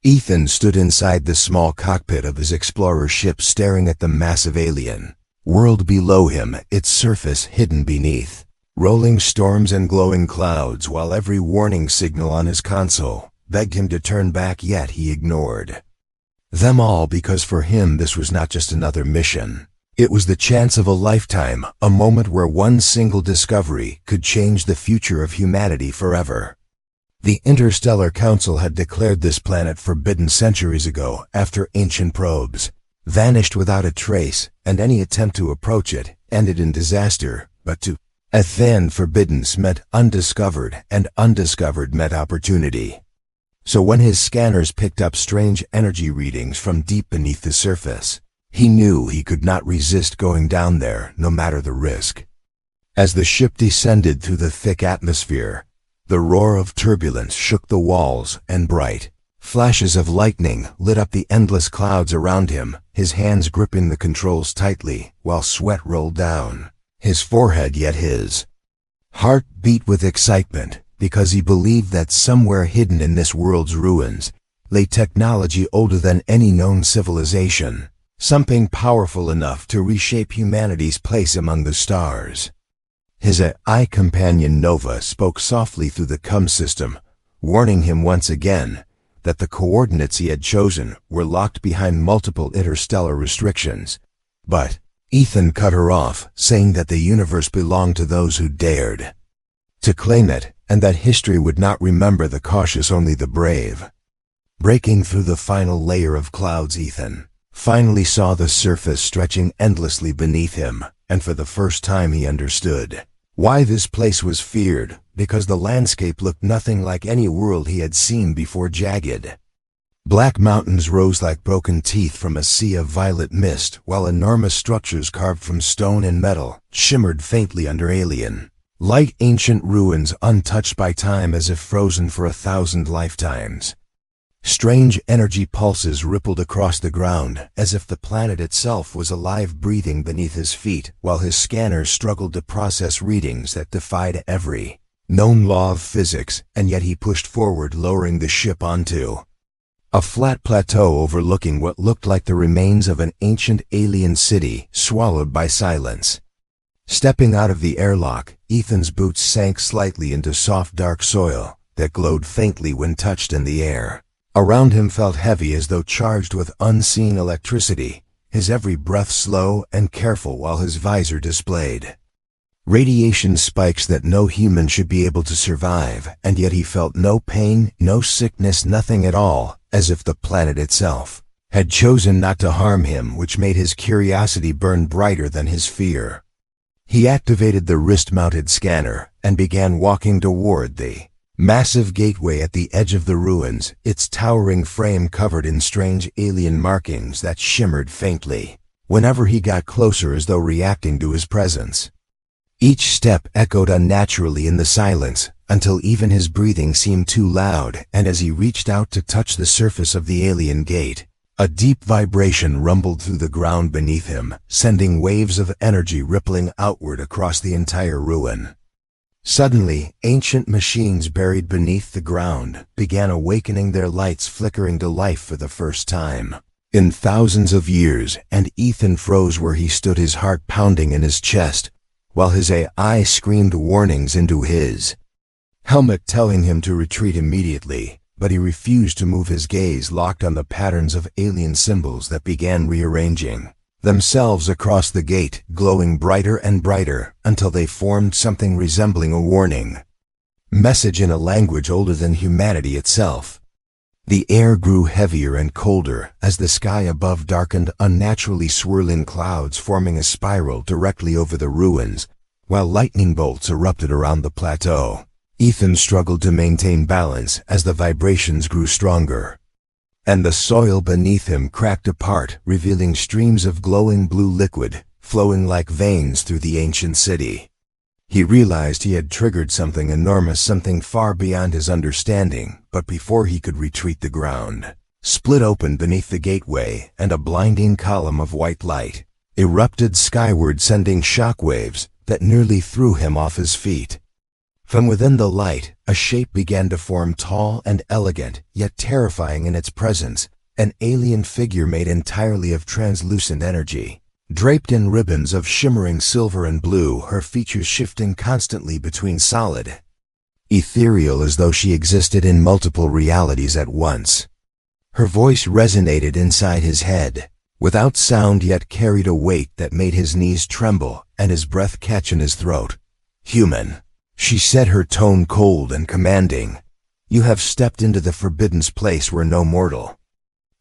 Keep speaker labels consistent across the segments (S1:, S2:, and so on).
S1: Ethan stood inside the small cockpit of his explorer ship, staring at the massive alien world below him, its surface hidden beneath rolling storms and glowing clouds, while every warning signal on his console begged him to turn back, yet he ignored them all, because for him this was not just another mission. It was the chance of a lifetime, a moment where one single discovery could change the future of humanity forever. The Interstellar Council had declared this planet forbidden centuries ago, after ancient probes vanished without a trace, and any attempt to approach it ended in disaster. But to Ethan, forbidden meant undiscovered, and undiscovered meant opportunity. So when his scanners picked up strange energy readings from deep beneath the surface, he knew he could not resist going down there, no matter the risk. As the ship descended through the thick atmosphere, the roar of turbulence shook the walls, and bright flashes of lightning lit up the endless clouds around him, his hands gripping the controls tightly, while sweat rolled down his forehead. Yet his heart beat with excitement, because he believed that somewhere hidden in this world's ruins lay technology older than any known civilization, something powerful enough to reshape humanity's place among the stars. His AI companion Nova spoke softly through the comm system, warning him once again that the coordinates he had chosen were locked behind multiple interstellar restrictions. But Ethan cut her off, saying that the universe belonged to those who dared to claim it, and that history would not remember the cautious, only the brave. Breaking through the final layer of clouds, Ethan finally saw the surface stretching endlessly beneath him, and for the first time he understood why this place was feared, because the landscape looked nothing like any world he had seen before. Jagged black mountains rose like broken teeth from a sea of violet mist, while enormous structures carved from stone and metal shimmered faintly under alien light, ancient ruins untouched by time, as if frozen for 1,000 lifetimes. Strange energy pulses rippled across the ground, as if the planet itself was alive, breathing beneath his feet, while his scanners struggled to process readings that defied every known law of physics. And yet he pushed forward, lowering the ship onto a flat plateau overlooking what looked like the remains of an ancient alien city swallowed by silence. Stepping out of the airlock, Ethan's boots sank slightly into soft dark soil that glowed faintly when touched, in the air around him felt heavy, as though charged with unseen electricity, his every breath slow and careful, while his visor displayed radiation spikes that no human should be able to survive. And yet he felt no pain, no sickness, nothing at all, as if the planet itself had chosen not to harm him, which made his curiosity burn brighter than his fear. He activated the wrist-mounted scanner and began walking toward the massive gateway at the edge of the ruins, its towering frame covered in strange alien markings that shimmered faintly whenever he got closer, as though reacting to his presence. Each step echoed unnaturally in the silence, until even his breathing seemed too loud, and as he reached out to touch the surface of the alien gate, a deep vibration rumbled through the ground beneath him, sending waves of energy rippling outward across the entire ruin. Suddenly, ancient machines buried beneath the ground began awakening, their lights flickering to life for the first time in thousands of years, and Ethan froze where he stood, his heart pounding in his chest, while his AI screamed warnings into his helmet, telling him to retreat immediately. But he refused to move, his gaze locked on the patterns of alien symbols that began rearranging themselves across the gate, glowing brighter and brighter until they formed something resembling a warning message in a language older than humanity itself. The air grew heavier and colder as the sky above darkened, unnaturally swirling clouds forming a spiral directly over the ruins, while lightning bolts erupted around the plateau. Ethan struggled to maintain balance as the vibrations grew stronger, and the soil beneath him cracked apart, revealing streams of glowing blue liquid flowing like veins through the ancient city. He realized he had triggered something enormous, something far beyond his understanding, but before he could retreat, the ground split open beneath the gateway, and a blinding column of white light erupted skyward, sending shockwaves that nearly threw him off his feet. From within the light, a shape began to form, tall and elegant, yet terrifying in its presence, an alien figure made entirely of translucent energy. Draped in ribbons of shimmering silver and blue, her features shifting constantly between solid, ethereal, as though she existed in multiple realities at once. Her voice resonated inside his head, without sound, yet carried a weight that made his knees tremble and his breath catch in his throat. "Human," she said, her tone cold and commanding. "You have stepped into the forbidden place where no mortal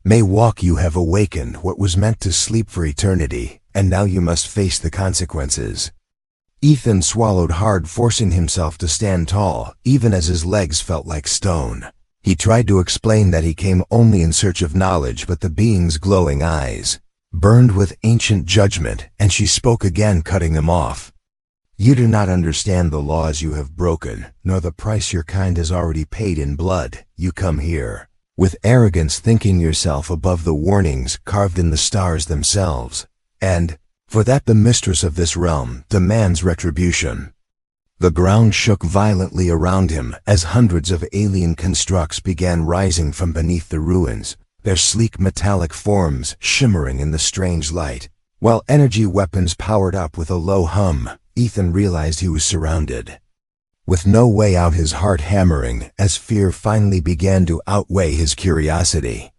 S1: may walk. You have awakened what was meant to sleep for eternity, and now you must face the consequences." Ethan swallowed hard, forcing himself to stand tall, even as his legs felt like stone. He tried to explain that he came only in search of knowledge, but the being's glowing eyes burned with ancient judgment, and she spoke again, cutting him off. "You do not understand the laws you have broken, nor the price your kind has already paid in blood. You come here with arrogance, thinking yourself above the warnings carved in the stars themselves, and for that the mistress of this realm demands retribution." The ground shook violently around him as hundreds of alien constructs began rising from beneath the ruins, their sleek metallic forms shimmering in the strange light. While energy weapons powered up with a low hum, Ethan realized he was surrounded, with no way out, his heart hammering as fear finally began to outweigh his curiosity.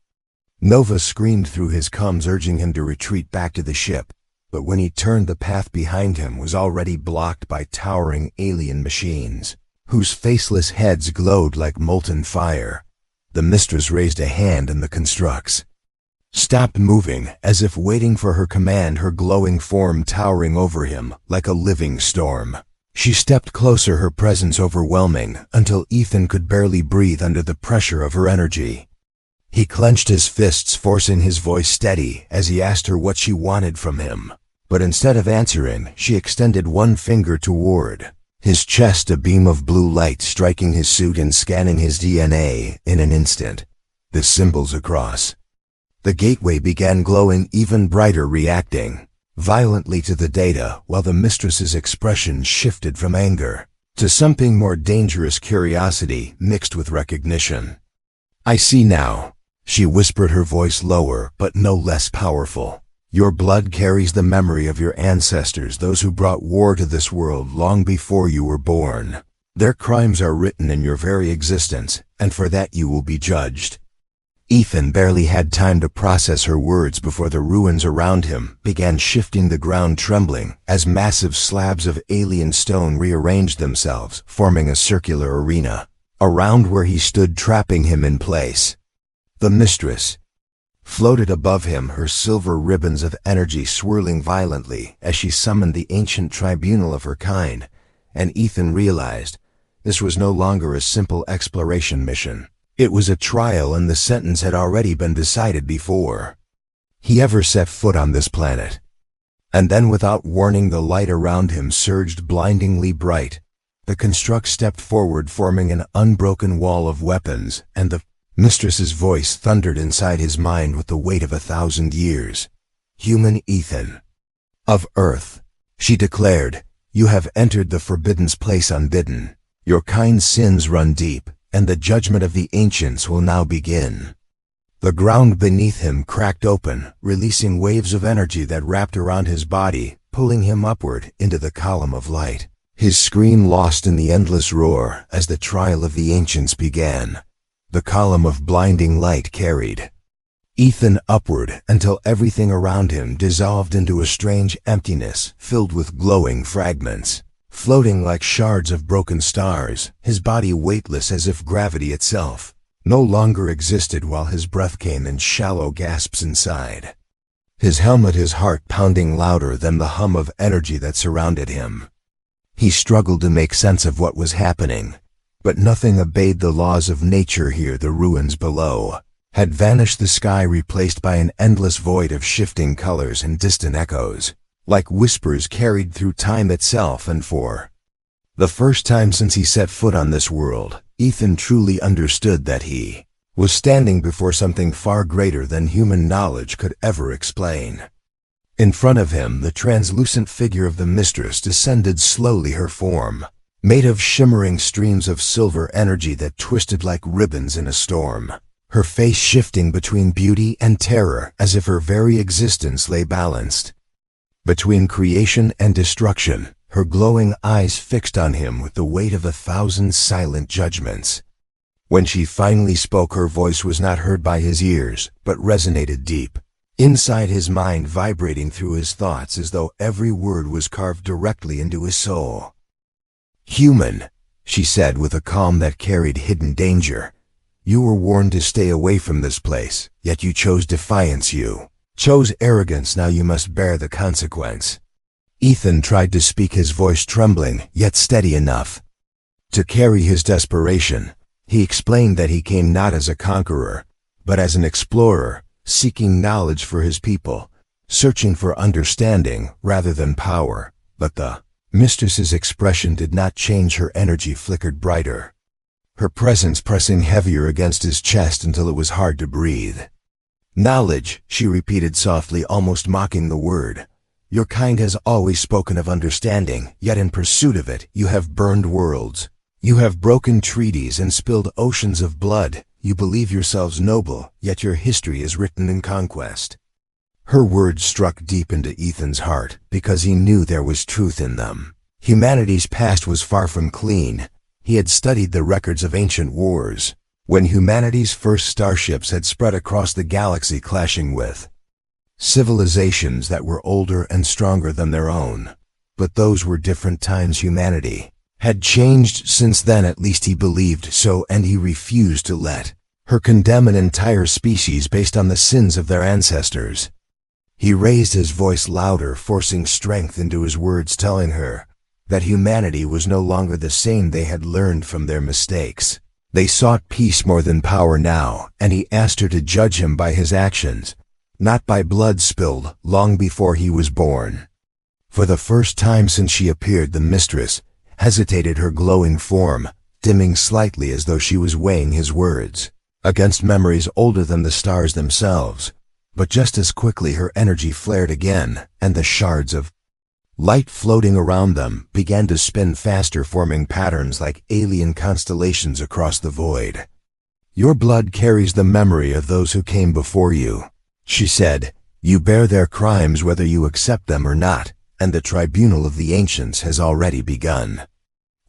S1: Nova screamed through his comms, urging him to retreat back to the ship, but when he turned, the path behind him was already blocked by towering alien machines, whose faceless heads glowed like molten fire. The mistress raised a hand, and the constructs stopped moving, as if waiting for her command, her glowing form towering over him like a living storm. She stepped closer, her presence overwhelming, until Ethan could barely breathe under the pressure of her energy. He clenched his fists, forcing his voice steady as he asked her what she wanted from him. But instead of answering, she extended one finger toward his chest, a beam of blue light striking his suit and scanning his DNA in an instant. The symbols across the gateway began glowing even brighter, reacting violently to the data, while the mistress's expression shifted from anger to something more dangerous, curiosity mixed with recognition. "I see now," she whispered, her voice lower but no less powerful. "Your blood carries the memory of your ancestors, those who brought war to this world long before you were born. Their crimes are written in your very existence, and for that you will be judged." Ethan barely had time to process her words before the ruins around him began shifting, the ground trembling as massive slabs of alien stone rearranged themselves, forming a circular arena around where he stood, trapping him in place. The mistress floated above him, her silver ribbons of energy swirling violently as she summoned the ancient tribunal of her kind, and Ethan realized this was no longer a simple exploration mission. It was a trial, and the sentence had already been decided before he ever set foot on this planet. And then, without warning, the light around him surged blindingly bright. The construct stepped forward, forming an unbroken wall of weapons, and the mistress's voice thundered inside his mind with the weight of 1,000 years. "Human Ethan of Earth," she declared, "you have entered the forbidden place unbidden. Your kind's sins run deep, and the judgment of the ancients will now begin." The ground beneath him cracked open, releasing waves of energy that wrapped around his body, pulling him upward into the column of light. His scream lost in the endless roar as the trial of the ancients began. The column of blinding light carried Ethan upward until everything around him dissolved into a strange emptiness filled with glowing fragments. Floating like shards of broken stars, his body weightless as if gravity itself no longer existed, while his breath came in shallow gasps inside his helmet, his heart pounding louder than the hum of energy that surrounded him. He struggled to make sense of what was happening, but nothing obeyed the laws of nature here. The ruins below had vanished, the sky replaced by an endless void of shifting colors and distant echoes, like whispers carried through time itself. And for the first time since he set foot on this world, Ethan truly understood that he was standing before something far greater than human knowledge could ever explain. In front of him, the translucent figure of the mistress descended slowly, her form made of shimmering streams of silver energy that twisted like ribbons in a storm, her face shifting between beauty and terror as if her very existence lay balanced between creation and destruction, her glowing eyes fixed on him with the weight of 1,000 silent judgments. When she finally spoke, her voice was not heard by his ears, but resonated deep inside his mind, vibrating through his thoughts as though every word was carved directly into his soul. "Human," she said with a calm that carried hidden danger. "You were warned to stay away from this place, yet you chose defiance. You chose arrogance. Now you must bear the consequence." Ethan tried to speak, his voice trembling, yet steady enough to carry his desperation. He explained that he came not as a conqueror, but as an explorer, seeking knowledge for his people, searching for understanding rather than power. But the Mistress's expression did not change. Her energy flickered brighter, her presence pressing heavier against his chest until it was hard to breathe. "Knowledge," she repeated softly, almost mocking the word. "Your kind has always spoken of understanding, yet in pursuit of it, you have burned worlds. You have broken treaties and spilled oceans of blood. You believe yourselves noble, yet your history is written in conquest." Her words struck deep into Ethan's heart, because he knew there was truth in them. Humanity's past was far from clean. He had studied the records of ancient wars, when humanity's first starships had spread across the galaxy, clashing with civilizations that were older and stronger than their own. But those were different times. Humanity had changed since then, at least he believed so, and he refused to let her condemn an entire species based on the sins of their ancestors. He raised his voice louder, forcing strength into his words, telling her that humanity was no longer the same. They had learned from their mistakes. They sought peace more than power now, and he asked her to judge him by his actions, not by blood spilled long before he was born. For the first time since she appeared, the Mistress hesitated, her glowing form dimming slightly as though she was weighing his words against memories older than the stars themselves. But just as quickly her energy flared again, and the shards of light floating around them began to spin faster, forming patterns like alien constellations across the void. "Your blood carries the memory of those who came before you," she said. "You bear their crimes whether you accept them or not, and the tribunal of the ancients has already begun."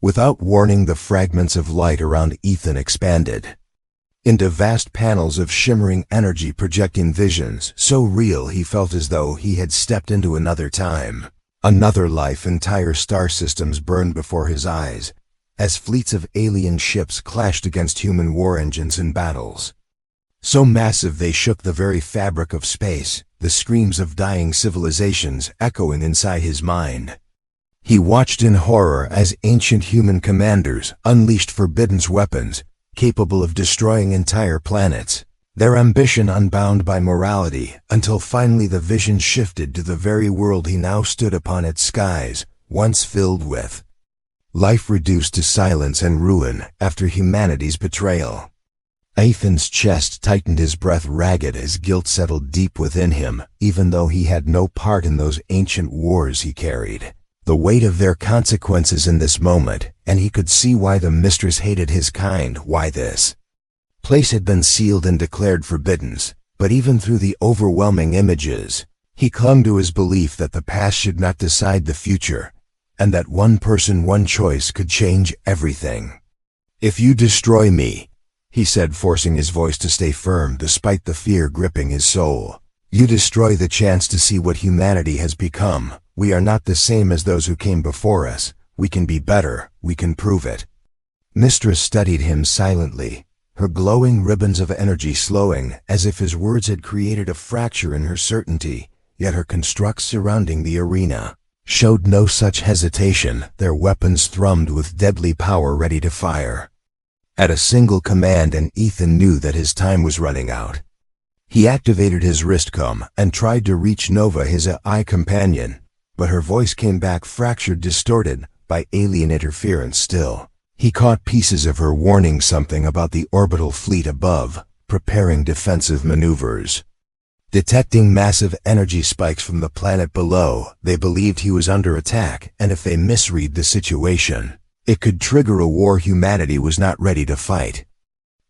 S1: Without warning, the fragments of light around Ethan expanded into vast panels of shimmering energy, projecting visions so real he felt as though he had stepped into another time, another life. Entire star systems burned before his eyes as fleets of alien ships clashed against human war engines in battles so massive they shook the very fabric of space, the screams of dying civilizations echoing inside his mind. He watched in horror as ancient human commanders unleashed forbidden weapons capable of destroying entire planets, their ambition unbound by morality, until finally the vision shifted to the very world he now stood upon, its skies, once filled with life, reduced to silence and ruin after humanity's betrayal. Ethan's chest tightened, his breath ragged as guilt settled deep within him. Even though he had no part in those ancient wars, he carried the weight of their consequences in this moment, and he could see why the Mistress hated his kind, why this place had been sealed and declared forbidden. But even through the overwhelming images, he clung to his belief that the past should not decide the future, and that one person, one choice could change everything. "If you destroy me," he said, forcing his voice to stay firm despite the fear gripping his soul, "you destroy the chance to see what humanity has become. We are not the same as those who came before us. We can be better. We can prove it." Mistress studied him silently, her glowing ribbons of energy slowing, as if his words had created a fracture in her certainty, yet her constructs surrounding the arena showed no such hesitation. Their weapons thrummed with deadly power, ready to fire at a single command, and Ethan knew that his time was running out. He activated his wristcom and tried to reach Nova, his AI companion, but her voice came back fractured, distorted by alien interference. Still, he caught pieces of her warning something about the orbital fleet above, preparing defensive maneuvers. Detecting massive energy spikes from the planet below, they believed he was under attack, and if they misread the situation, It could trigger a war humanity was not ready to fight.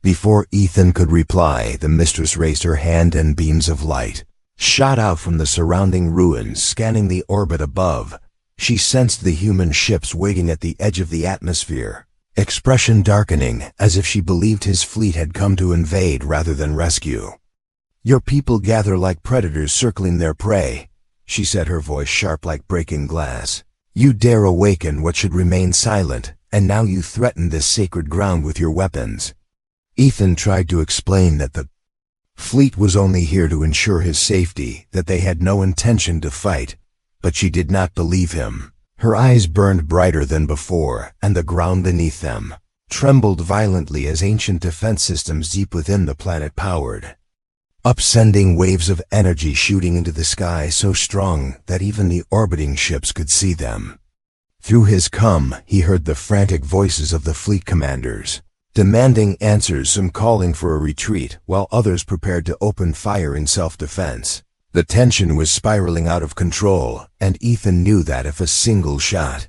S1: Before Ethan could reply, the Mistress raised her hand and beams of light shot out from the surrounding ruins, scanning the orbit above. She sensed the human ships waiting at the edge of the atmosphere, expression darkening as if she believed his fleet had come to invade rather than rescue. "Your people gather like predators circling their prey," she said, her voice sharp like breaking glass. "You dare awaken what should remain silent, and now you threaten this sacred ground with your weapons." Ethan tried to explain that the fleet was only here to ensure his safety, that they had no intention to fight, but she did not believe him. Her eyes burned brighter than before, and the ground beneath them trembled violently as ancient defense systems deep within the planet powered up, sending waves of energy shooting into the sky so strong that even the orbiting ships could see them. Through his cum, he heard the frantic voices of the fleet commanders, demanding answers, some calling for a retreat, while others prepared to open fire in self-defense. The tension was spiraling out of control, and Ethan knew that if a single shot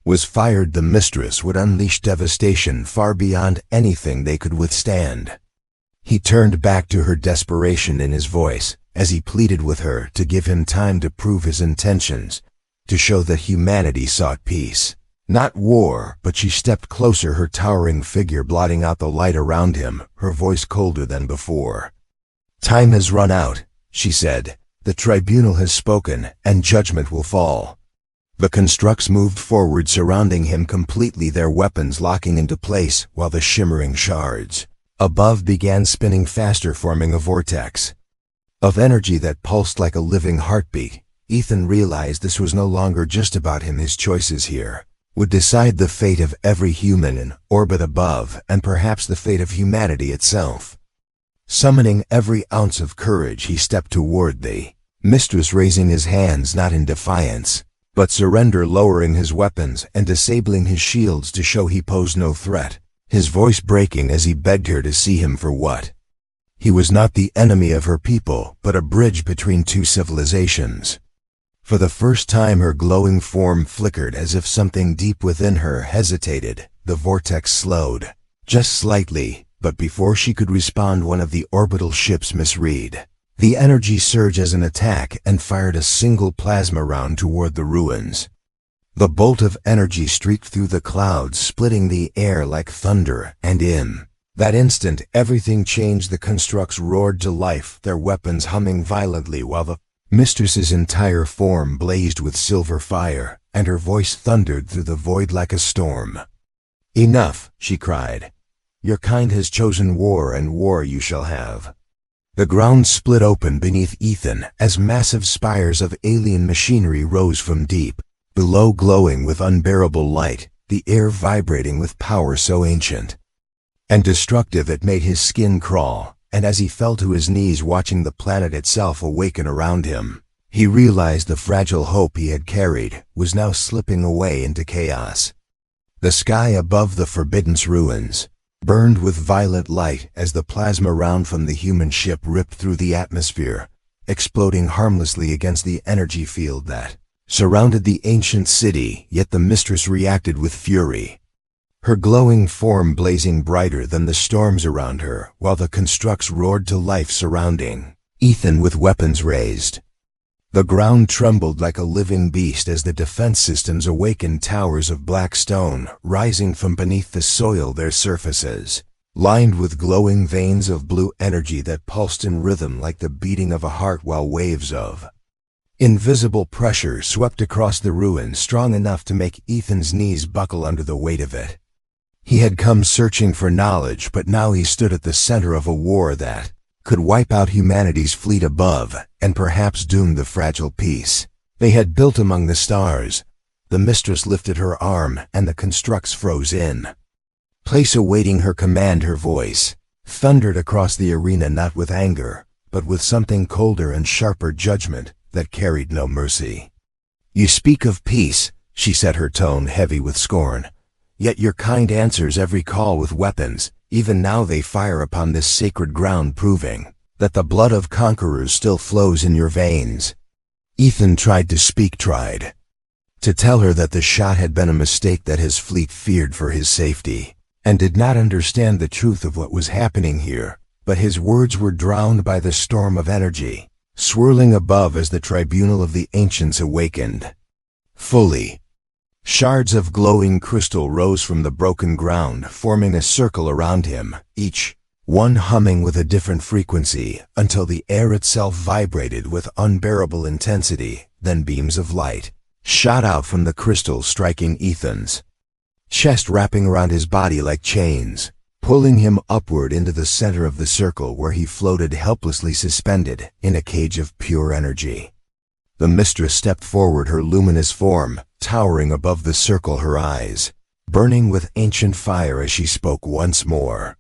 S1: was fired, the Mistress would unleash devastation far beyond anything they could withstand. He turned back to her, desperation in his voice, as he pleaded with her to give him time to prove his intentions, to show that humanity sought peace, not war. But she stepped closer, her towering figure blotting out the light around him, her voice colder than before. "Time has run out," she said. "The tribunal has spoken, and judgment will fall." The constructs moved forward, surrounding him completely, their weapons locking into place, while the shimmering shards above began spinning faster, forming a vortex of energy that pulsed like a living heartbeat. Ethan realized this was no longer just about him. His choices here would decide the fate of every human in orbit above, and perhaps the fate of humanity itself. Summoning every ounce of courage, he stepped toward the Mistress, raising his hands not in defiance, but surrender, lowering his weapons and disabling his shields to show he posed no threat, his voice breaking as he begged her to see him for what he was, not the enemy of her people, but a bridge between two civilizations. For the first time, her glowing form flickered as if something deep within her hesitated. The vortex slowed, just slightly, but before she could respond, one of the orbital ships misread the energy surge as an attack and fired a single plasma round toward the ruins. The bolt of energy streaked through the clouds, splitting the air like thunder, and in that instant everything changed. The constructs roared to life, their weapons humming violently, while the Mistress's entire form blazed with silver fire, and her voice thundered through the void like a storm. "Enough," she cried. "Your kind has chosen war, and war you shall have." The ground split open beneath Ethan as massive spires of alien machinery rose from deep below, glowing with unbearable light, the air vibrating with power so ancient and destructive it made his skin crawl. And as he fell to his knees, watching the planet itself awaken around him, he realized the fragile hope he had carried was now slipping away into chaos. The sky above the Forbidden's ruins burned with violet light as the plasma round from the human ship ripped through the atmosphere, exploding harmlessly against the energy field that surrounded the ancient city. Yet the Mistress reacted with fury, her glowing form blazing brighter than the storms around her, while the constructs roared to life, surrounding Ethan with weapons raised. The ground trembled like a living beast as the defense systems awakened, towers of black stone rising from beneath the soil, their surfaces lined with glowing veins of blue energy that pulsed in rhythm like the beating of a heart, while waves of invisible pressure swept across the ruins, strong enough to make Ethan's knees buckle under the weight of it. He had come searching for knowledge, but now he stood at the center of a war that could wipe out humanity's fleet above, and perhaps doom the fragile peace they had built among the stars. The Mistress lifted her arm, and the constructs froze in place, awaiting her command. Her voice thundered across the arena, not with anger, but with something colder and sharper, judgment that carried no mercy. "You speak of peace," she said, her tone heavy with scorn. "Yet your kind answers every call with weapons. Even now they fire upon this sacred ground, proving that the blood of conquerors still flows in your veins." Ethan tried to speak, tried to tell her that the shot had been a mistake, that his fleet feared for his safety, and did not understand the truth of what was happening here. But his words were drowned by the storm of energy, swirling above as the tribunal of the ancients awakened. Fully, shards of glowing crystal rose from the broken ground, forming a circle around him, each one humming with a different frequency, until the air itself vibrated with unbearable intensity. Then beams of light shot out from the crystals, striking Ethan's chest, wrapping around his body like chains, pulling him upward into the center of the circle, where he floated helplessly suspended in a cage of pure energy. The Mistress stepped forward, her luminous form towering above the circle, her eyes burning with ancient fire as she spoke once more.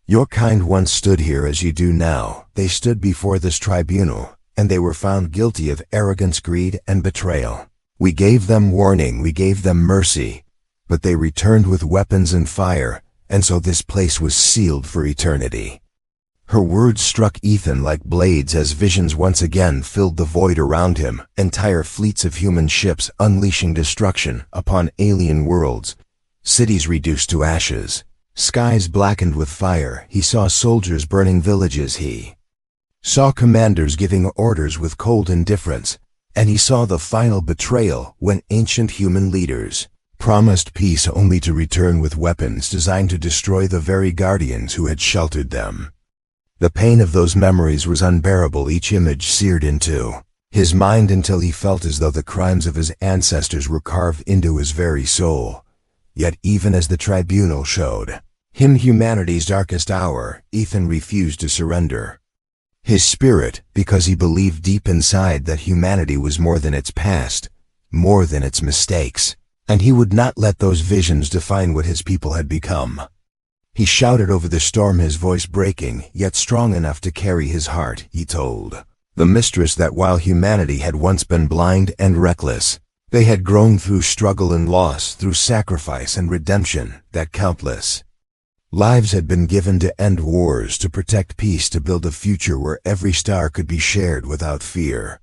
S1: Your kind once stood here as you do now. They stood before this tribunal, and they were found guilty of arrogance, greed, and betrayal. We gave them warning, we gave them mercy, but they returned with weapons and fire, and so this place was sealed for eternity. Her words struck Ethan like blades as visions once again filled the void around him, entire fleets of human ships unleashing destruction upon alien worlds, cities reduced to ashes, skies blackened with fire. He saw soldiers burning villages, he saw commanders giving orders with cold indifference, and he saw the final betrayal when ancient human leaders promised peace only to return with weapons designed to destroy the very guardians who had sheltered them. The pain of those memories was unbearable, each image seared into his mind until he felt as though the crimes of his ancestors were carved into his very soul. Yet even as the tribunal showed him humanity's darkest hour, Ethan refused to surrender his spirit, because he believed deep inside that humanity was more than its past, more than its mistakes, and he would not let those visions define what his people had become. He shouted over the storm, his voice breaking, yet strong enough to carry his heart. He told the Mistress that while humanity had once been blind and reckless, they had grown through struggle and loss, through sacrifice and redemption, that countless lives had been given to end wars, to protect peace, to build a future where every star could be shared without fear.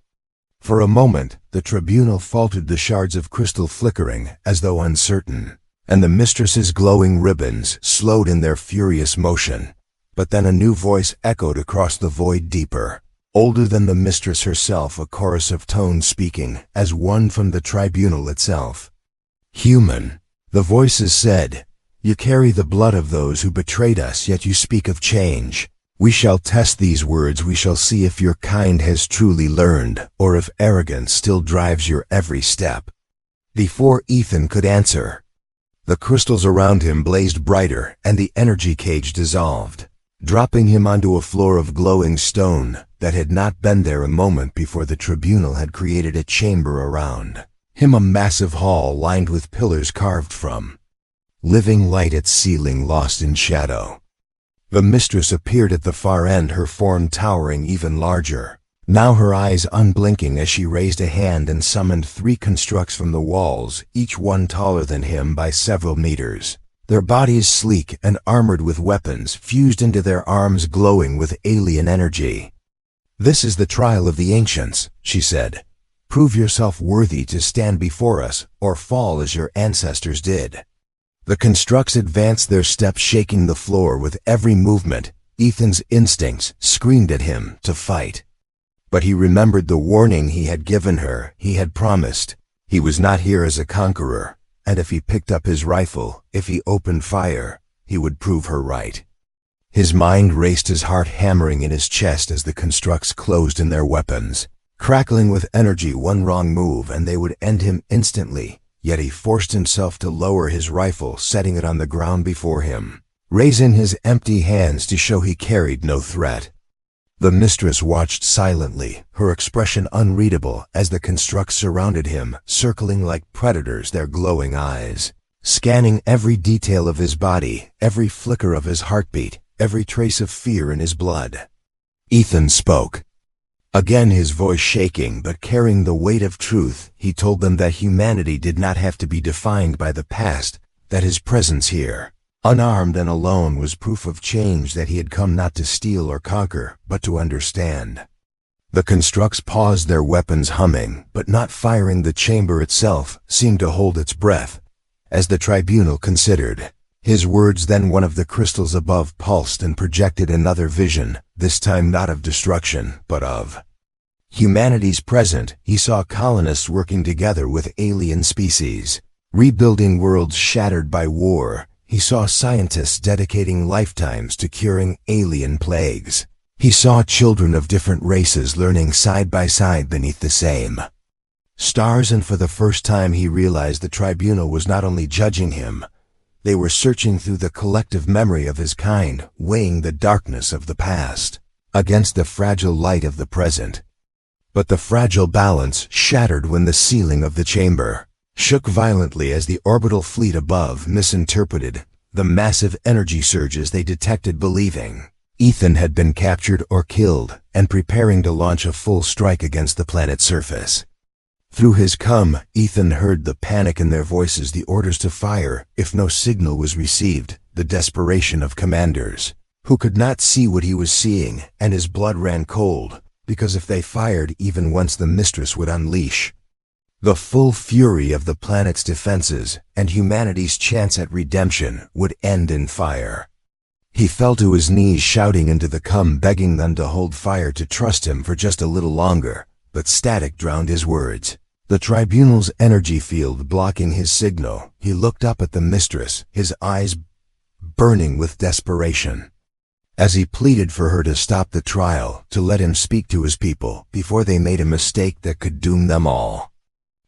S1: For a moment, the tribunal faltered, the shards of crystal flickering as though uncertain, and the Mistress's glowing ribbons slowed in their furious motion. But then a new voice echoed across the void, deeper, older than the Mistress herself, a chorus of tones speaking as one from the tribunal itself. Human, the voices said, you carry the blood of those who betrayed us, yet you speak of change. We shall test these words, we shall see if your kind has truly learned, or if arrogance still drives your every step. Before Ethan could answer, the crystals around him blazed brighter, and the energy cage dissolved, dropping him onto a floor of glowing stone that had not been there a moment before. The tribunal had created a chamber around him, a massive hall lined with pillars carved from living light, its ceiling lost in shadow. The Mistress appeared at the far end, her form towering even larger, now her eyes unblinking as she raised a hand and summoned 3 constructs from the walls, each one taller than him by several meters, their bodies sleek and armored with weapons fused into their arms, glowing with alien energy. This is the trial of the ancients, she said. Prove yourself worthy to stand before us, or fall as your ancestors did. The constructs advanced, their steps shaking the floor with every movement. Ethan's instincts screamed at him to fight. But he remembered the warning he had given her. He had promised he was not here as a conqueror, and if he picked up his rifle, if he opened fire, he would prove her right. His mind raced, his heart hammering in his chest as the constructs closed in their weapons, crackling with energy. One wrong move and they would end him instantly. Yet he forced himself to lower his rifle, setting it on the ground before him, raising his empty hands to show he carried no threat. The Mistress watched silently, her expression unreadable, as the constructs surrounded him, circling like predators, their glowing eyes scanning every detail of his body, every flicker of his heartbeat, every trace of fear in his blood. Ethan spoke. Again, his voice shaking but carrying the weight of truth. He told them that humanity did not have to be defined by the past, that his presence here, unarmed and alone, was proof of change, that he had come not to steal or conquer, but to understand. The constructs paused, their weapons humming, but not firing. The chamber itself seemed to hold its breath, as the tribunal considered his words. Then one of the crystals above pulsed and projected another vision, this time not of destruction, but of humanity's present. He saw colonists working together with alien species, rebuilding worlds shattered by war. He saw scientists dedicating lifetimes to curing alien plagues. He saw children of different races learning side by side beneath the same stars, and for the first time he realized the tribunal was not only judging him, they were searching through the collective memory of his kind, weighing the darkness of the past against the fragile light of the present. But the fragile balance shattered when the ceiling of the chamber shook violently as the orbital fleet above misinterpreted the massive energy surges they detected, believing Ethan had been captured or killed, and preparing to launch a full strike against the planet's surface. Through his Ethan heard the panic in their voices, the orders to fire if no signal was received, the desperation of commanders who could not see what he was seeing, and his blood ran cold, because if they fired even once, the Mistress would unleash the full fury of the planet's defenses, and humanity's chance at redemption would end in fire. He fell to his knees, shouting into the begging them to hold fire, to trust him for just a little longer, but static drowned his words. The tribunal's energy field blocking his signal, he looked up at the Mistress, his eyes burning with desperation, as he pleaded for her to stop the trial, to let him speak to his people before they made a mistake that could doom them all.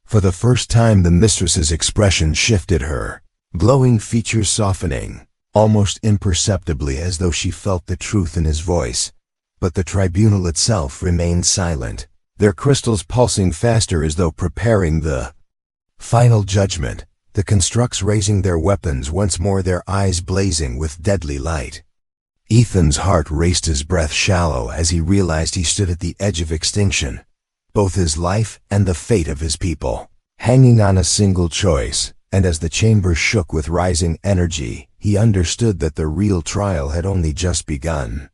S1: For the first time the Mistress's expression shifted, her glowing features softening, almost imperceptibly, as though she felt the truth in his voice. But the tribunal itself remained silent, their crystals pulsing faster as though preparing the final judgment, the constructs raising their weapons once more, their eyes blazing with deadly light. Ethan's heart raced, his breath shallow, as he realized he stood at the edge of extinction, both his life and the fate of his people hanging on a single choice. And as the chamber shook with rising energy, he understood that the real trial had only just begun.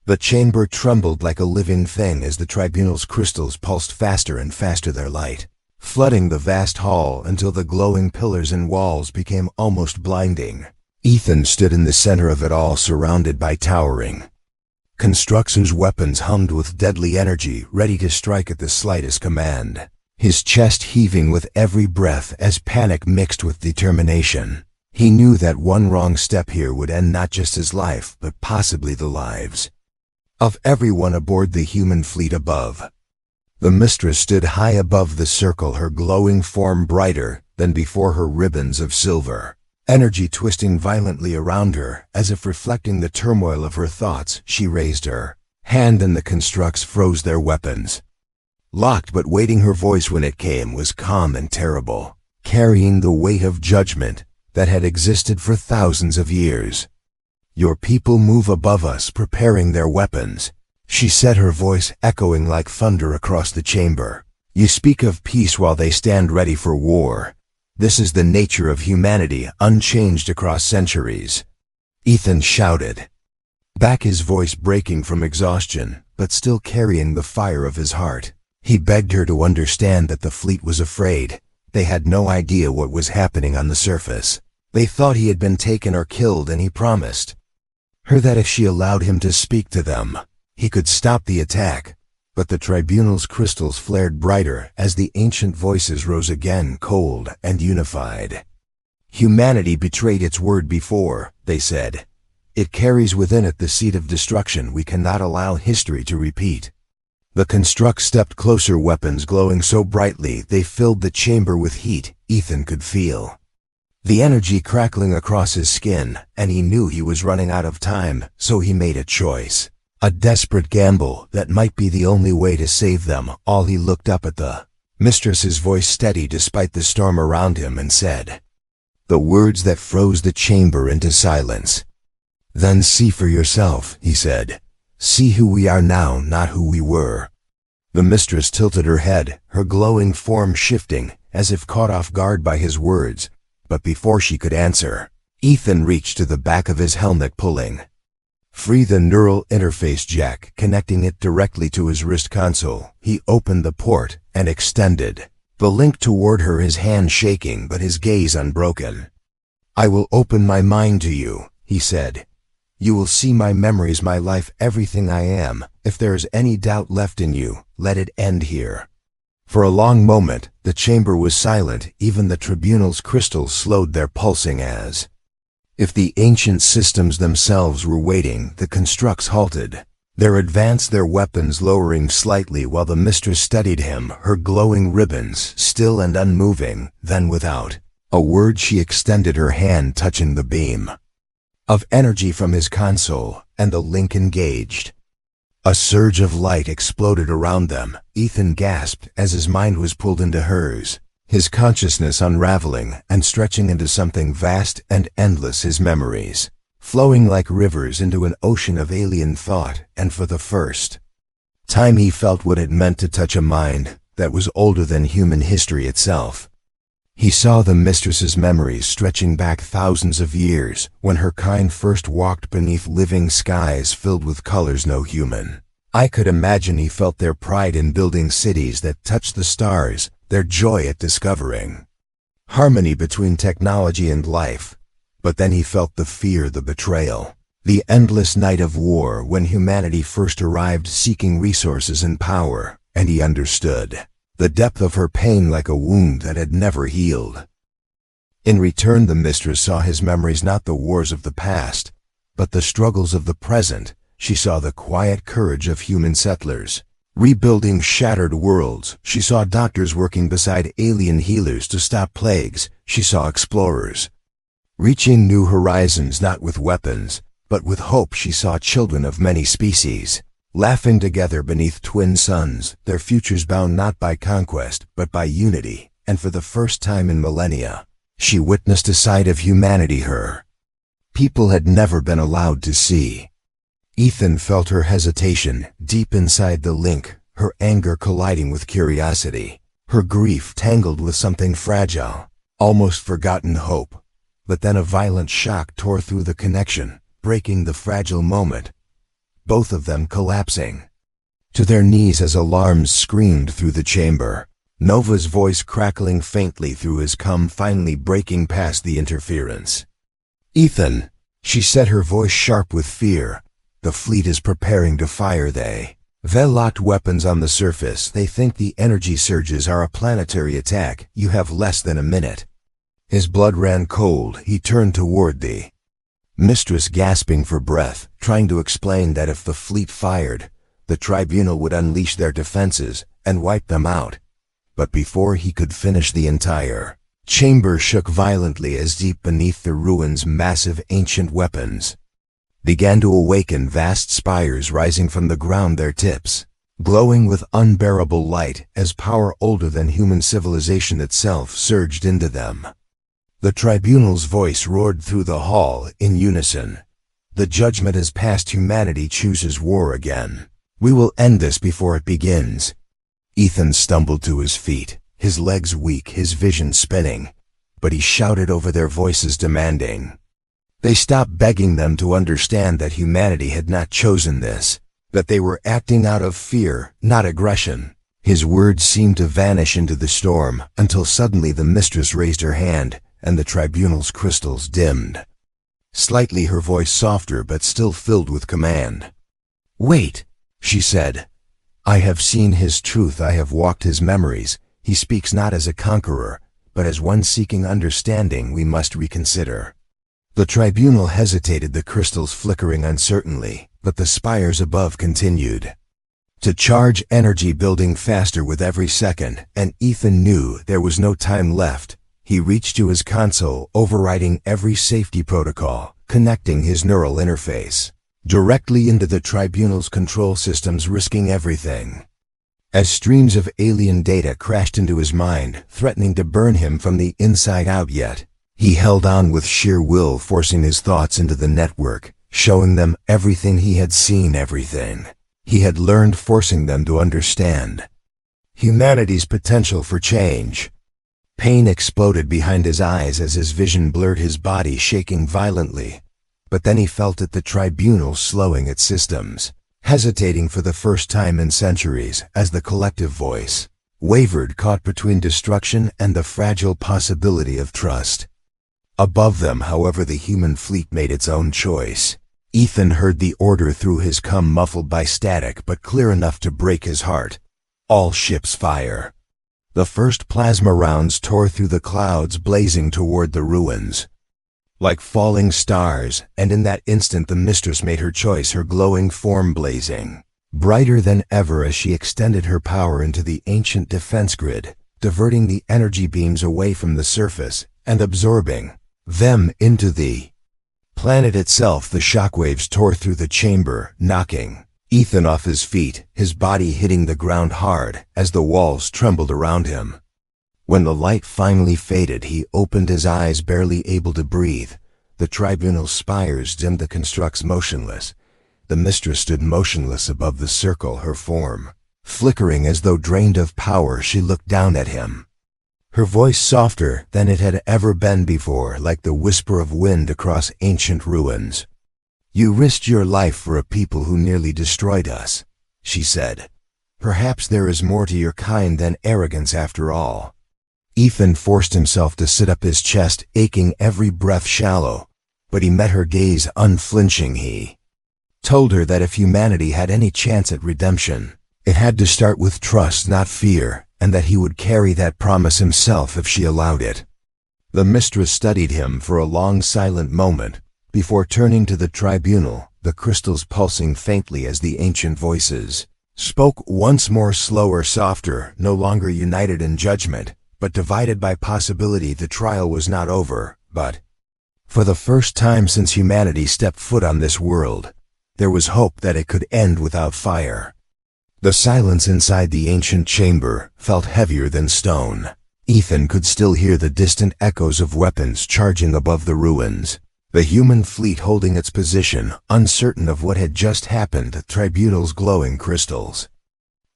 S1: The chamber trembled like a living thing as the tribunal's crystals pulsed faster and faster, their light flooding the vast hall until the glowing pillars and walls became almost blinding. Ethan stood in the center of it all, surrounded by towering constructs whose weapons hummed with deadly energy, ready to strike at the slightest command. His chest heaving with every breath as panic mixed with determination. He knew that one wrong step here would end not just his life, but possibly the lives of everyone aboard the human fleet above. The Mistress stood high above the circle, her glowing form brighter than before, her ribbons of silver energy twisting violently around her, as if reflecting the turmoil of her thoughts. She raised her hand and the constructs froze, their weapons locked but waiting. Her voice, when it came, was calm and terrible, carrying the weight of judgment that had existed for thousands of years. Your people move above us, preparing their weapons, she said, her voice echoing like thunder across the chamber. You speak of peace while they stand ready for war. This is the nature of humanity, unchanged across centuries. Ethan shouted back, his voice breaking from exhaustion, but still carrying the fire of his heart. He begged her to understand that the fleet was afraid. They had no idea what was happening on the surface. They thought he had been taken or killed, and he promised her that if she allowed him to speak to them, he could stop the attack. But the tribunal's crystals flared brighter as the ancient voices rose again, cold and unified. Humanity betrayed its word before, they said. It carries within it the seed of destruction we cannot allow history to repeat. The constructs stepped closer, weapons glowing so brightly they filled the chamber with heat. Ethan could feel the energy crackling across his skin, and he knew he was running out of time, so he made a choice. A desperate gamble that might be the only way to save them all. He looked up at the Mistress, his voice steady despite the storm around him, and said the words that froze the chamber into silence. Then see for yourself, he said. See who we are now, not who we were. The Mistress tilted her head, her glowing form shifting, as if caught off guard by his words. But before she could answer, Ethan reached to the back of his helmet, pulling Free the neural interface jack, connecting it directly to his wrist console. He opened the port and extended the link toward her, his hand shaking but his gaze unbroken. "I will open my mind to you," he said. "You will see my memories, my life, everything I am. If there is any doubt left in you, let it end here." For a long moment, the chamber was silent. Even the tribunal's crystals slowed their pulsing, as if the ancient systems themselves were waiting. The constructs halted. They advanced their weapons, lowering slightly while the mistress studied him, her glowing ribbons still and unmoving. Then, without a word, she extended her hand, touching the beam of energy from his console, and the link engaged. A surge of light exploded around them. Ethan gasped as his mind was pulled into hers, his consciousness unraveling and stretching into something vast and endless, his memories flowing like rivers into an ocean of alien thought. And for the first time he felt what it meant to touch a mind that was older than human history itself. He saw the mistress's memories stretching back thousands of years, when her kind first walked beneath living skies filled with colors no human eye could imagine. He felt their pride in building cities that touched the stars, their joy at discovering harmony between technology and life. But then he felt the fear, the betrayal, the endless night of war when humanity first arrived seeking resources and power, and he understood the depth of her pain like a wound that had never healed. In return, the mistress saw his memories, not the wars of the past, but the struggles of the present. She saw the quiet courage of human settlers, rebuilding shattered worlds. She saw doctors working beside alien healers to stop plagues. She saw explorers reaching new horizons, not with weapons, but with hope. She saw children of many species laughing together beneath twin suns, their futures bound not by conquest, but by unity. And for the first time in millennia, she witnessed a side of humanity her people had never been allowed to see. Ethan felt her hesitation deep inside the link, her anger colliding with curiosity, her grief tangled with something fragile, almost forgotten hope. But then a violent shock tore through the connection, breaking the fragile moment, both of them collapsing to their knees as alarms screamed through the chamber. Nova's voice crackling faintly through his cum, finally breaking past the interference. "Ethan," she said, her voice sharp with fear, "the fleet is preparing to fire. They've locked weapons on the surface. They think the energy surges are a planetary attack. You have less than a minute." His blood ran cold. He turned toward the mistress, gasping for breath, trying to explain that if the fleet fired, the tribunal would unleash their defenses and wipe them out. But before he could finish, the entire chamber shook violently as deep beneath the ruins massive ancient weapons began to awaken, vast spires rising from the ground, their tips glowing with unbearable light as power older than human civilization itself surged into them. The tribunal's voice roared through the hall in unison. "The judgment has passed. Humanity chooses war again. We will end this before it begins." Ethan stumbled to his feet, his legs weak, his vision spinning, but he shouted over their voices, demanding they stop, begging them to understand that humanity had not chosen this, that they were acting out of fear, not aggression. His words seemed to vanish into the storm, until suddenly the mistress raised her hand, and the tribunal's crystals dimmed slightly, her voice softer but still filled with command. "Wait," she said. "I have seen his truth. I have walked his memories. He speaks not as a conqueror, but as one seeking understanding. We must reconsider." The tribunal hesitated, the crystals flickering uncertainly, but the spires above continued to charge, energy building faster with every second, and Ethan knew there was no time left. He reached to his console, overriding every safety protocol, connecting his neural interface directly into the tribunal's control systems, risking everything. As streams of alien data crashed into his mind, threatening to burn him from the inside out, yet he held on with sheer will, forcing his thoughts into the network, showing them everything he had seen, everything he had learned, forcing them to understand humanity's potential for change. Pain exploded behind his eyes as his vision blurred, his body shaking violently. But then he felt it, the tribunal slowing its systems, hesitating for the first time in centuries as the collective voice wavered, caught between destruction and the fragile possibility of trust. Above them, however, the human fleet made its own choice. Ethan heard the order through his cum, muffled by static but clear enough to break his heart. All ships fire. The first plasma rounds tore through the clouds, blazing toward the ruins like falling stars, and in that instant the Mistress made her choice, her glowing form blazing brighter than ever as she extended her power into the ancient defense grid, diverting the energy beams away from the surface and absorbing them into the planet itself. The shockwaves tore through the chamber, knocking Ethan off his feet, his body hitting the ground hard as the walls trembled around him. When the light finally faded, he opened his eyes, barely able to breathe. The tribunal's spires dimmed, the constructs motionless. The Mistress stood motionless above the circle, her form flickering as though drained of power. She looked down at him, her voice softer than it had ever been before, like the whisper of wind across ancient ruins. "You risked your life for a people who nearly destroyed us," she said. "Perhaps there is more to your kind than arrogance after all." Ethan forced himself to sit up, his chest aching, every breath shallow, but he met her gaze unflinching. He told her that if humanity had any chance at redemption, it had to start with trust, not fear, and that he would carry that promise himself if she allowed it. The Mistress studied him for a long, silent moment before turning to the tribunal, the crystals pulsing faintly as the ancient voices spoke once more, slower, softer, no longer united in judgment, but divided by possibility. The trial was not over, but for the first time since humanity stepped foot on this world, there was hope that it could end without fire. The silence inside the ancient chamber felt heavier than stone. Ethan could still hear the distant echoes of weapons charging above the ruins. The human fleet holding its position, uncertain of what had just happened. The tribunal's glowing crystals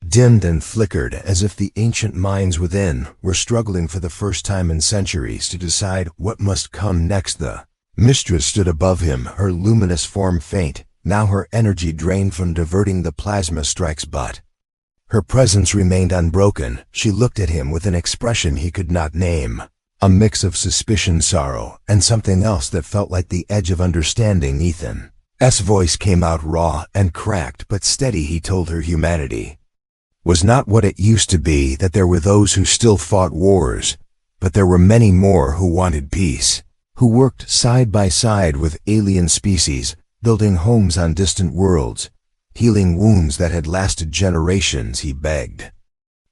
S1: dimmed and flickered as if the ancient minds within were struggling for the first time in centuries to decide what must come next. The Mistress stood above him, her luminous form faint, now her energy drained from diverting the plasma strikes, but her presence remained unbroken. She looked at him with an expression he could not name, a mix of suspicion, sorrow, and something else that felt like the edge of understanding. Ethan's voice came out raw and cracked but steady. He told her humanity was not what it used to be, that there were those who still fought wars, but there were many more who wanted peace, who worked side by side with alien species, building homes on distant worlds, healing wounds that had lasted generations. He begged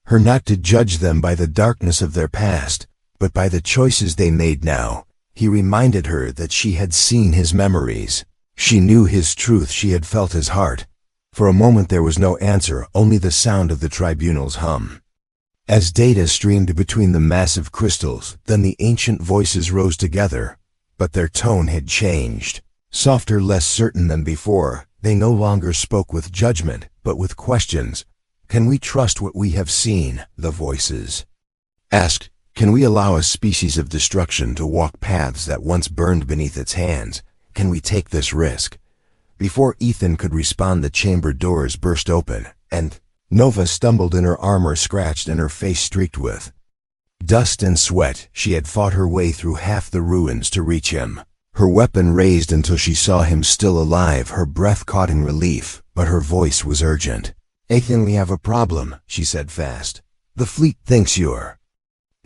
S1: her not to judge them by the darkness of their past, but by the choices they made now. He reminded her that she had seen his memories. She knew his truth. She had felt his heart. For a moment there was no answer, only the sound of the tribunal's hum. As data streamed between the massive crystals, then the ancient voices rose together, but their tone had changed. Softer, less certain than before. They no longer spoke with judgment, but with questions. "Can we trust what we have seen?" the voices asked. "Can we allow a species of destruction to walk paths that once burned beneath its hands? Can we take this risk?" Before Ethan could respond, the chamber doors burst open, and Nova stumbled in, her armor scratched and her face streaked with dust and sweat. She had fought her way through half the ruins to reach him, her weapon raised until she saw him still alive, her breath caught in relief, but her voice was urgent. "Ethan, we have a problem," she said fast. "The fleet thinks you're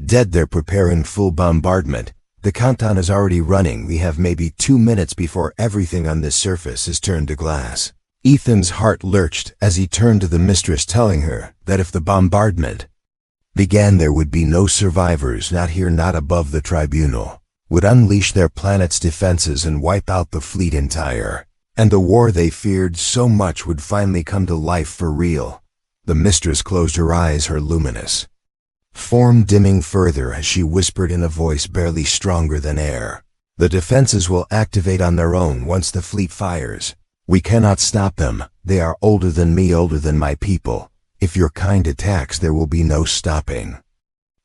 S1: dead. They're preparing full bombardment. The countdown is already running. We have maybe 2 minutes before everything on this surface is turned to glass." Ethan's heart lurched as he turned to the Mistress, telling her that if the bombardment began, there would be no survivors, not here, not above. The tribunal would unleash their planet's defenses and wipe out the fleet entire, and the war they feared so much would finally come to life for real. The Mistress closed her eyes, her luminous form dimming further as she whispered in a voice barely stronger than air, "The defenses will activate on their own once the fleet fires. We cannot stop them. They are older than me, older than my people. If your kind attacks, there will be no stopping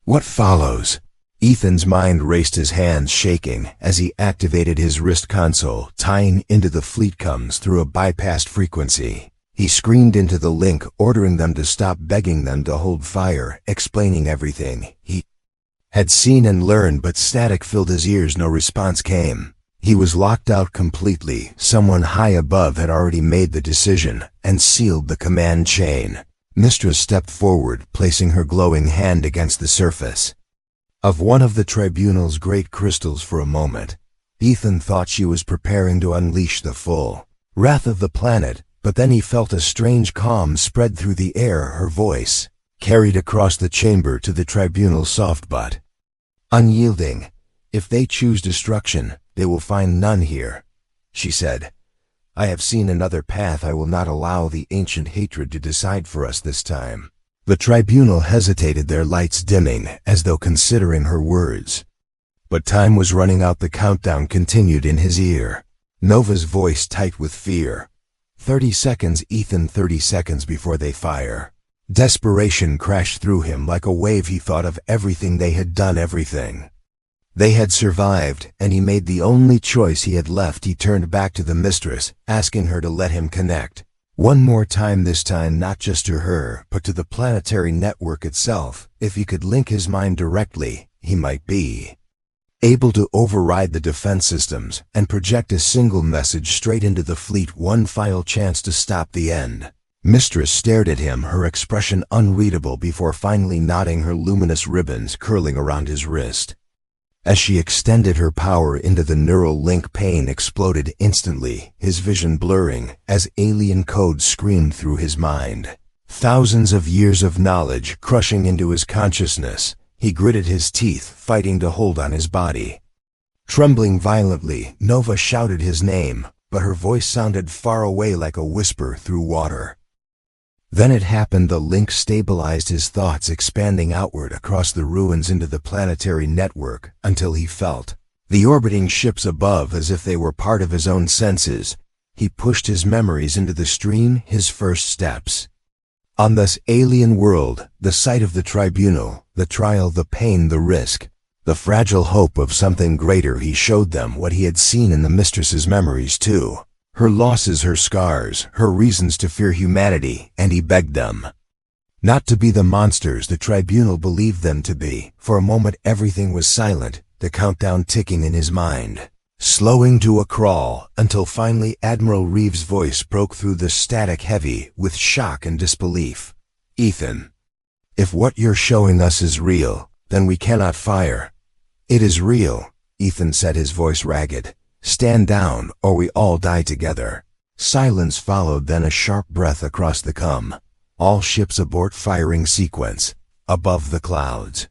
S1: what follows." Ethan's mind raced, his hands shaking as he activated his wrist console, tying into the fleet comms through a bypassed frequency. He screamed into the link, ordering them to stop, begging them to hold fire, explaining everything he had seen and learned, but static filled his ears. No response came. He was locked out completely. Someone high above had already made the decision and sealed the command chain. Mistress stepped forward, placing her glowing hand against the surface of one of the tribunal's great crystals. For a moment, Ethan thought she was preparing to unleash the full wrath of the planet, but then he felt a strange calm spread through the air. Her voice carried across the chamber to the tribunal's soft but unyielding. "If they choose destruction, they will find none here," she said. "I have seen another path. I will not allow the ancient hatred to decide for us this time." The tribunal hesitated, their lights dimming, as though considering her words. But time was running out. The countdown continued in his ear, Nova's voice tight with fear. 30 seconds, Ethan, 30 seconds before they fire. Desperation crashed through him like a wave. He thought of everything they had done, everything they had survived, and he made the only choice he had left. He turned back to the Mistress, asking her to let him connect one more time, this time not just to her, but to the planetary network itself. If he could link his mind directly, he might be able to override the defense systems and project a single message straight into the fleet. One final chance to stop the end. Mistress stared at him, her expression unreadable, before finally nodding, her luminous ribbons curling around his wrist. As she extended her power into the neural link, pain exploded instantly, his vision blurring as alien code screamed through his mind. Thousands of years of knowledge crushing into his consciousness. He gritted his teeth, fighting to hold on his body. Trembling violently, Nova shouted his name, but her voice sounded far away, like a whisper through water. Then it happened. The link stabilized his thoughts, expanding outward across the ruins into the planetary network, until he felt the orbiting ships above as if they were part of his own senses. He pushed his memories into the stream, his first steps on this alien world, the sight of the tribunal, the trial, the pain, the risk, the fragile hope of something greater. He showed them what he had seen in the Mistress's memories too. Her losses, her scars, her reasons to fear humanity, and he begged them not to be the monsters the tribunal believed them to be. For a moment everything was silent, the countdown ticking in his mind, slowing to a crawl, until finally Admiral Reeves' voice broke through the static, heavy with shock and disbelief. "Ethan, if what you're showing us is real, then we cannot fire." "It is real," Ethan said, his voice ragged. "Stand down, or we all die together." Silence followed, then a sharp breath across the comm. "All ships abort, firing sequence." Above the clouds,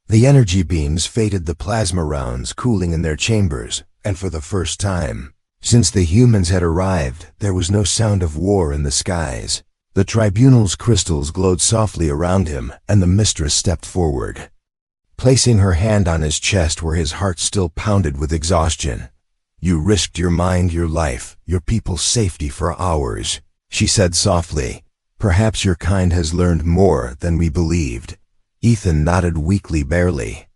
S1: the energy beams faded, the plasma rounds cooling in their chambers, and for the first time since the humans had arrived, there was no sound of war in the skies. The tribunal's crystals glowed softly around him, and the Mistress stepped forward, placing her hand on his chest where his heart still pounded with exhaustion. "You risked your mind, your life, your people's safety for ours," she said softly. "Perhaps your kind has learned more than we believed." Ethan nodded weakly, barely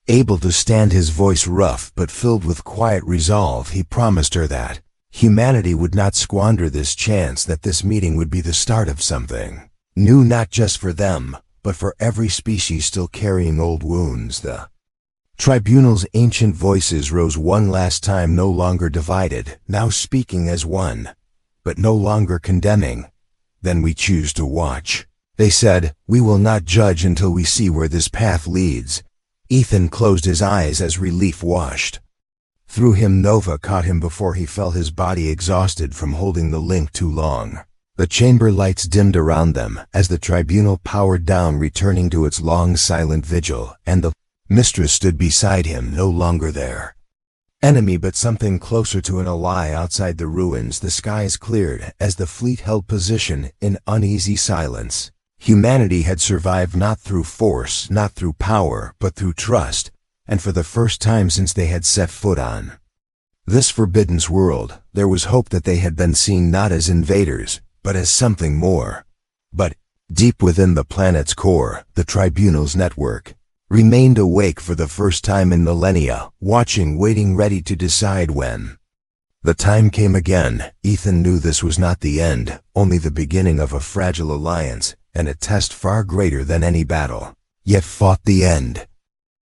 S1: able to stand, his voice rough but filled with quiet resolve. He promised her that humanity would not squander this chance, that this meeting would be the start of something new, not just for them, but for every species still carrying old wounds. The tribunal's ancient voices rose one last time, no longer divided, now speaking as one, but no longer condemning. "Then we choose to watch," they said. "We will not judge until we see where this path leads." Ethan closed his eyes as relief washed through him. Nova caught him before he felt his body exhausted from holding the link too long. The chamber lights dimmed around them as the tribunal powered down, returning to its long silent vigil, and the Mistress stood beside him, no longer their enemy, but something closer to an ally. Outside the ruins, the skies cleared as the fleet held position in uneasy silence. Humanity had survived not through force, not through power, but through trust, and for the first time since they had set foot on this forbidden world, there was hope that they had been seen not as invaders, but as something more. But deep within the planet's core, the tribunal's network remained awake for the first time in millennia, watching, waiting, ready to decide when. The time came again. Ethan knew this was not the end, only the beginning of a fragile alliance, and a test far greater than any battle. Yet fought the end.